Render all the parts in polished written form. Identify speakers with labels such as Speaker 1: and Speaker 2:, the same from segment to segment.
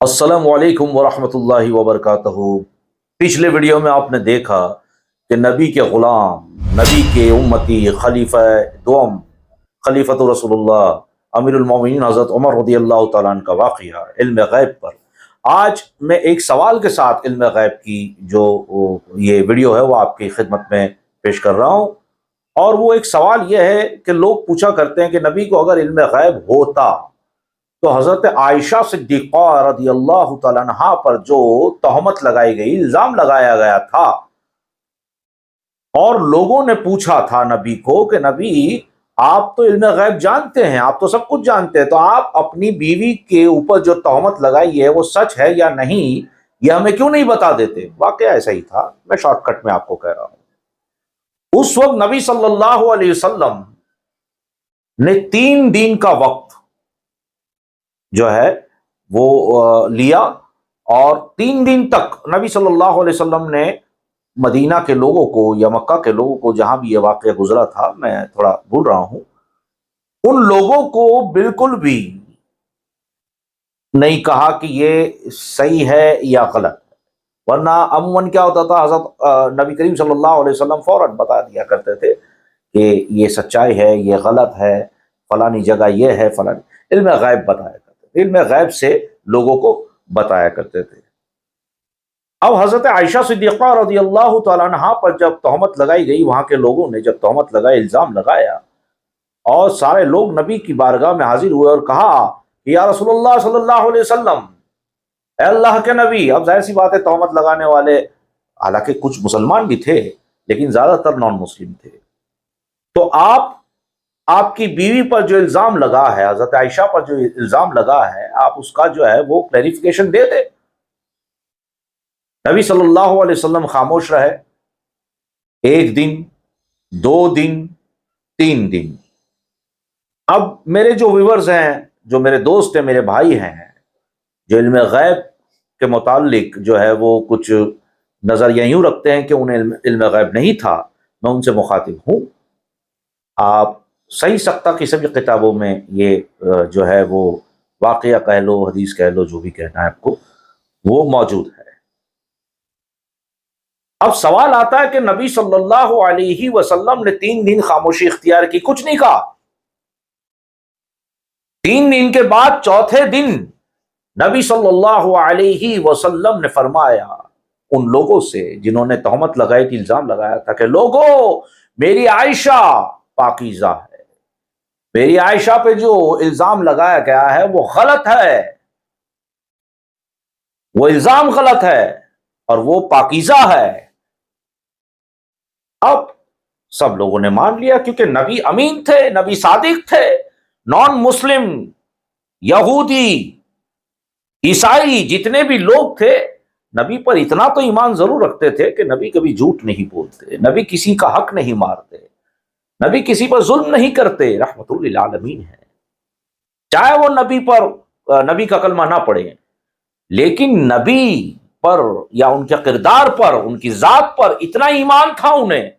Speaker 1: السلام علیکم ورحمۃ اللہ وبرکاتہ۔ پچھلے ویڈیو میں آپ نے دیکھا کہ نبی کے غلام، نبی کے امتی، خلیفہ دوم، خلیفۃ رسول اللہ امیر المومنین حضرت عمر رضی اللہ تعالیٰ عنہ کا واقعہ علم غیب پر۔ آج میں ایک سوال کے ساتھ علم غیب کی جو یہ ویڈیو ہے وہ آپ کی خدمت میں پیش کر رہا ہوں، اور وہ ایک سوال یہ ہے کہ لوگ پوچھا کرتے ہیں کہ نبی کو اگر علم غیب ہوتا تو حضرت عائشہ صدیقہ رضی اللہ تعالیٰ عنہا پر جو تہمت لگائی گئی، الزام لگایا گیا تھا، اور لوگوں نے پوچھا تھا نبی کو کہ نبی آپ تو علم غیب جانتے ہیں، آپ تو سب کچھ جانتے ہیں، تو آپ اپنی بیوی کے اوپر جو تہمت لگائی ہے وہ سچ ہے یا نہیں، یہ ہمیں کیوں نہیں بتا دیتے؟ واقعہ ایسا ہی تھا، میں شارٹ کٹ میں آپ کو کہہ رہا ہوں۔ اس وقت نبی صلی اللہ علیہ وسلم نے 3 دن کا وقت جو ہے وہ لیا، اور 3 دن تک نبی صلی اللہ علیہ وسلم نے مدینہ کے لوگوں کو یا مکہ کے لوگوں کو، جہاں بھی یہ واقعہ گزرا تھا، میں تھوڑا بھول رہا ہوں، ان لوگوں کو بالکل بھی نہیں کہا کہ یہ صحیح ہے یا غلط ہے، ورنہ عموماً کیا ہوتا تھا، حضرت نبی کریم صلی اللہ علیہ وسلم فوراً بتا دیا کرتے تھے کہ یہ سچائی ہے، یہ غلط ہے، فلانی جگہ یہ ہے، فلانی علم غیب بتایا کرتے تھے، علم غیب سے لوگوں کو بتایا کرتے تھے۔ اب حضرت عائشہ صدیقہ رضی اللہ تعالیٰ عنہا پر جب تہمت لگائی گئی، وہاں کے لوگوں نے جب تہمت لگائی، الزام لگایا، اور سارے لوگ نبی کی بارگاہ میں حاضر ہوئے اور کہا کہ یا رسول اللہ صلی اللہ علیہ وسلم، اے اللہ کے نبی، اب ظاہر سی بات ہے تہمت لگانے والے حالانکہ کچھ مسلمان بھی تھے لیکن زیادہ تر نان مسلم تھے، تو آپ کی بیوی پر جو الزام لگا ہے، حضرت عائشہ پر جو الزام لگا ہے، آپ اس کا جو ہے وہ کلیریفیکیشن دے دے۔ نبی صلی اللہ علیہ وسلم خاموش رہے، 1 دن، 2 دن، 3 دن۔ اب میرے جو ویورز ہیں، جو میرے دوست ہیں، میرے بھائی ہیں، جو علم غیب کے متعلق جو ہے وہ کچھ نظریہ یوں رکھتے ہیں کہ انہیں علم غیب نہیں تھا، میں ان سے مخاطب ہوں۔ آپ صحیح سکتہ کی سبھی کتابوں میں یہ جو ہے وہ واقعہ کہہ لو، حدیث کہہ لو، جو بھی کہنا ہے آپ کو، وہ موجود ہے۔ اب سوال آتا ہے کہ نبی صلی اللہ علیہ وسلم نے 3 دن خاموشی اختیار کی، کچھ نہیں کہا۔ 3 دن کے بعد چوتھے دن نبی صلی اللہ علیہ وسلم نے فرمایا ان لوگوں سے جنہوں نے تہمت لگائی تھی، الزام لگایا تھا کہ لوگوں، میری عائشہ پاکیزہ ہے، میری عائشہ پہ جو الزام لگایا گیا ہے وہ غلط ہے، وہ الزام غلط ہے اور وہ پاکیزہ ہے۔ اب سب لوگوں نے مان لیا، کیونکہ نبی امین تھے، نبی صادق تھے، نان مسلم، یہودی، عیسائی، جتنے بھی لوگ تھے نبی پر اتنا تو ایمان ضرور رکھتے تھے کہ نبی کبھی جھوٹ نہیں بولتے، نبی کسی کا حق نہیں مارتے، نبی کسی پر ظلم نہیں کرتے، رحمت للعالمین ہے، چاہے وہ نبی کا کلمہ نہ پڑھے، لیکن نبی پر یا ان کے کردار پر، ان کی ذات پر اتنا ایمان تھا انہیں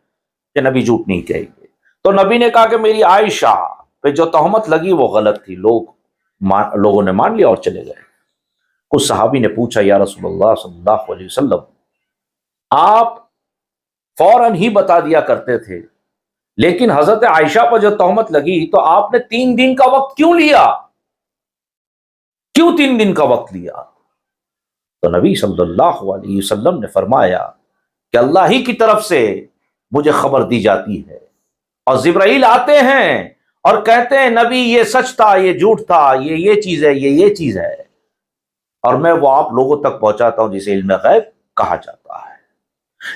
Speaker 1: کہ نبی جھوٹ نہیں کہیں گے۔ تو نبی نے کہا کہ میری عائشہ پہ جو تہمت لگی وہ غلط تھی، لوگوں نے مان لیا اور چلے گئے۔ کچھ صحابی نے پوچھا یا رسول اللہ صلی اللہ علیہ وسلم، آپ فوراً ہی بتا دیا کرتے تھے، لیکن حضرت عائشہ پر جو تہمت لگی تو آپ نے 3 دن کا وقت کیوں لیا؟ کیوں 3 دن کا وقت لیا؟ تو نبی صلی اللہ علیہ وسلم نے فرمایا کہ اللہ ہی کی طرف سے مجھے خبر دی جاتی ہے، اور جبرائیل آتے ہیں اور کہتے ہیں نبی یہ سچ تھا، یہ جھوٹ تھا، یہ چیز ہے، یہ چیز ہے، اور میں وہ آپ لوگوں تک پہنچاتا ہوں جسے علم غیب کہا جاتا ہے۔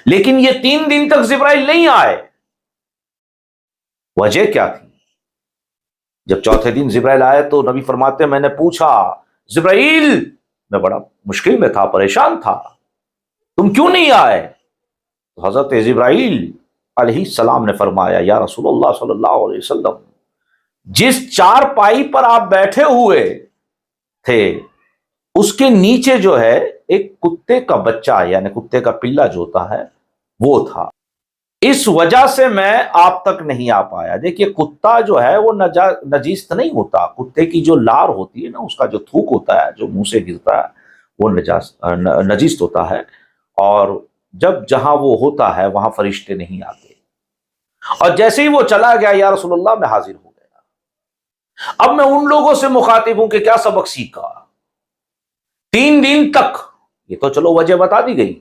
Speaker 1: لیکن یہ 3 دن تک جبرائیل نہیں آئے، وجہ کیا تھی؟ جب چوتھے دن جبرائیل آئے تو نبی فرماتے ہیں میں نے پوچھا جبرائیل، میں بڑا مشکل میں تھا، پریشان تھا، تم کیوں نہیں آئے؟ تو حضرت جبرائیل علیہ السلام نے فرمایا یا رسول اللہ صلی اللہ علیہ وسلم، جس چارپائی پر آپ بیٹھے ہوئے تھے اس کے نیچے جو ہے ایک کتے کا بچہ، یعنی کتے کا پلہ جو ہوتا ہے وہ تھا، اس وجہ سے میں آپ تک نہیں آ پایا۔ دیکھیے کتا جو ہے وہ نجیس نہیں ہوتا، کتے کی جو لار ہوتی ہے نا، اس کا جو تھوک ہوتا ہے جو منہ سے گرتا ہے وہ نجس ہوتا ہے، اور جب جہاں وہ ہوتا ہے وہاں فرشتے نہیں آتے۔ اور جیسے ہی وہ چلا گیا، یا رسول اللہ میں حاضر ہو گیا۔ اب میں ان لوگوں سے مخاطب ہوں کہ کیا سبق سیکھا؟ 3 دن تک، یہ تو چلو وجہ بتا دی گئی،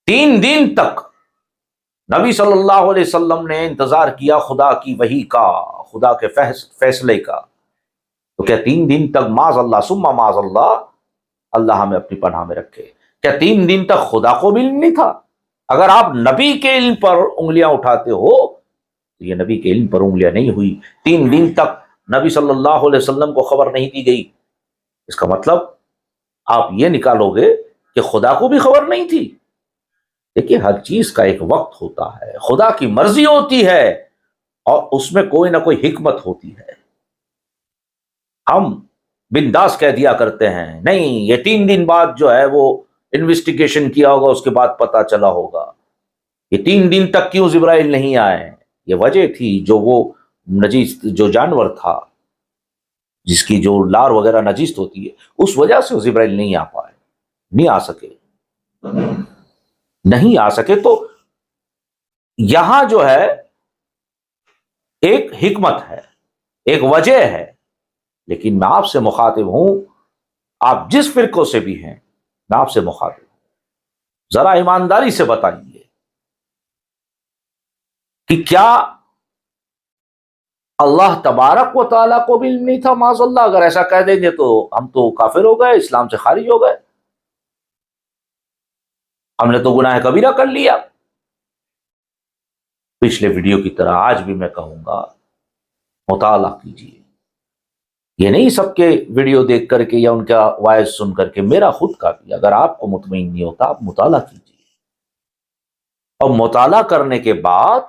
Speaker 1: 3 دن تک نبی صلی اللہ علیہ وسلم نے انتظار کیا خدا کی وحی کا، خدا کے فیصلے کا۔ تو کیا 3 دن تک، معاذ اللہ ثم معاذ اللہ، اللہ ہمیں اپنی پناہ میں رکھے، کیا 3 دن تک خدا کو بھی علم نہیں تھا؟ اگر آپ نبی کے علم پر انگلیاں اٹھاتے ہو تو یہ نبی کے علم پر انگلیاں نہیں ہوئی۔ 3 دن تک نبی صلی اللہ علیہ وسلم کو خبر نہیں دی گئی، اس کا مطلب آپ یہ نکالو گے کہ خدا کو بھی خبر نہیں تھی۔ دیکھیے، ہر چیز کا ایک وقت ہوتا ہے، خدا کی مرضی ہوتی ہے اور اس میں کوئی نہ کوئی حکمت ہوتی ہے۔ ہم بنداس کہہ دیا کرتے ہیں نہیں، یہ 3 دن بعد جو ہے وہ انویسٹیگیشن کیا ہوگا، اس کے بعد پتا چلا ہوگا۔ یہ 3 دن تک کیوں جبرائیل نہیں آئے؟ یہ وجہ تھی، جو وہ نجیس جو جانور تھا جس کی جو لار وغیرہ نجیس ہوتی ہے، اس وجہ سے وہ جبرائیل نہیں آ پائے، نہیں آ سکے، نہیں آ سکے۔ تو یہاں جو ہے ایک حکمت ہے، ایک وجہ ہے، لیکن میں آپ سے مخاطب ہوں، آپ جس فرقوں سے بھی ہیں، میں آپ سے مخاطب ہوں، ذرا ایمانداری سے بتائیے کہ کیا اللہ تبارک و تعالیٰ کو بھی علم نہیں تھا؟ معاذ اللہ، اگر ایسا کہہ دیں گے تو ہم تو کافر ہو گئے، اسلام سے خارج ہو گئے، ہم نے تو گناہ کبیرہ کر لیا۔ پچھلے ویڈیو کی طرح آج بھی میں کہوں گا، مطالعہ کیجیے، یہ نہیں سب کے ویڈیو دیکھ کر کے یا ان کا وائس سن کر کے، میرا خود کا بھی، اگر آپ کو مطمئن نہیں ہوتا آپ مطالعہ کیجیے، اور مطالعہ کرنے کے بعد،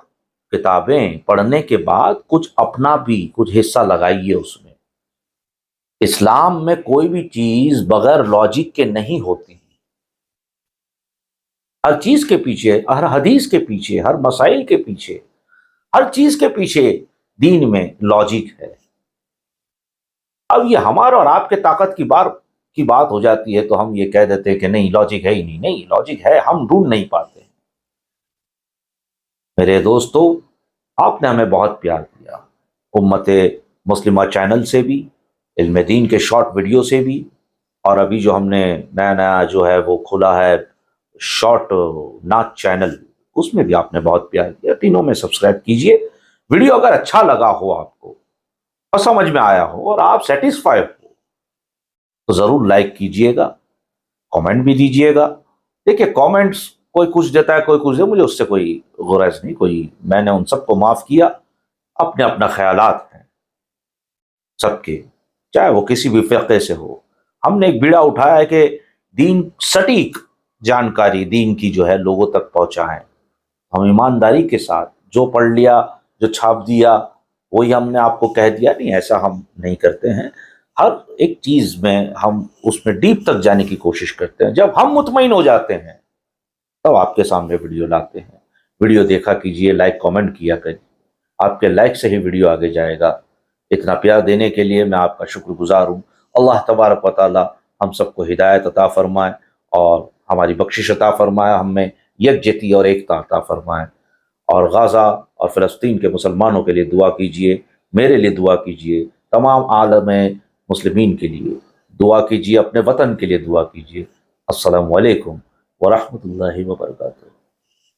Speaker 1: کتابیں پڑھنے کے بعد کچھ اپنا بھی کچھ حصہ لگائیے اس میں۔ اسلام میں کوئی بھی چیز بغیر لاجک کے نہیں ہوتی، ہر چیز کے پیچھے، ہر حدیث کے پیچھے، ہر مسائل کے پیچھے، ہر چیز کے پیچھے دین میں لاجک ہے۔ اب یہ ہمارا اور آپ کے طاقت کی بات ہو جاتی ہے تو ہم یہ کہہ دیتے ہیں کہ نہیں لاجک ہے ہی نہیں، نہیں لاجک ہے، ہم ڈھونڈ نہیں پاتے۔ میرے دوستو، آپ نے ہمیں بہت پیار دیا، امت مسلمہ چینل سے بھی، علم دین کے شارٹ ویڈیو سے بھی، اور ابھی جو ہم نے نیا جو ہے وہ کھلا ہے شارٹ نعت چینل، اس میں بھی آپ نے بہت پیار دیا۔ تینوں میں سبسکرائب کیجئے۔ ویڈیو اگر اچھا لگا ہو آپ کو اور سمجھ میں آیا ہو اور آپ سیٹسفائی ہو تو ضرور لائک کیجئے گا، کامنٹ بھی دیجئے گا۔ دیکھیے، کامنٹس کوئی کچھ دیتا ہے، کوئی کچھ دے، مجھے اس سے کوئی غرض نہیں، میں نے ان سب کو معاف کیا۔ اپنے اپنا خیالات ہیں سب کے، چاہے وہ کسی بھی فرقے سے ہو۔ ہم نے ایک بیڑا اٹھایا ہے کہ دین سٹیک جانکاری دین کی جو ہے لوگوں تک پہنچائیں۔ ہم ایمانداری کے ساتھ جو پڑھ لیا، جو چھاپ دیا، وہی ہم نے آپ کو کہہ دیا، نہیں، ایسا ہم نہیں کرتے ہیں۔ ہر ایک چیز میں ہم اس میں ڈیپ تک جانے کی کوشش کرتے ہیں۔ جب ہم مطمئن ہو جاتے ہیں تب آپ کے سامنے ویڈیو لاتے ہیں۔ ویڈیو دیکھا کیجئے، لائک کامنٹ کیا کریے، آپ کے لائک سے ہی ویڈیو آگے جائے گا۔ اتنا پیار دینے کے لیے میں آپ کا شکر گزار ہوں۔ اللہ تبارک و تعالی ہم سب کو ہدایت عطا فرمائے اور ہماری بخشش عطا فرمائے، ہم میں یکجہتی اور ایکتا عطا فرمائے۔ اور غزہ اور فلسطین کے مسلمانوں کے لیے دعا کیجئے، میرے لیے دعا کیجئے، تمام عالم مسلمین کے لیے دعا کیجئے، اپنے وطن کے لیے دعا کیجئے۔ السلام علیکم ورحمۃ اللہ وبرکاتہ۔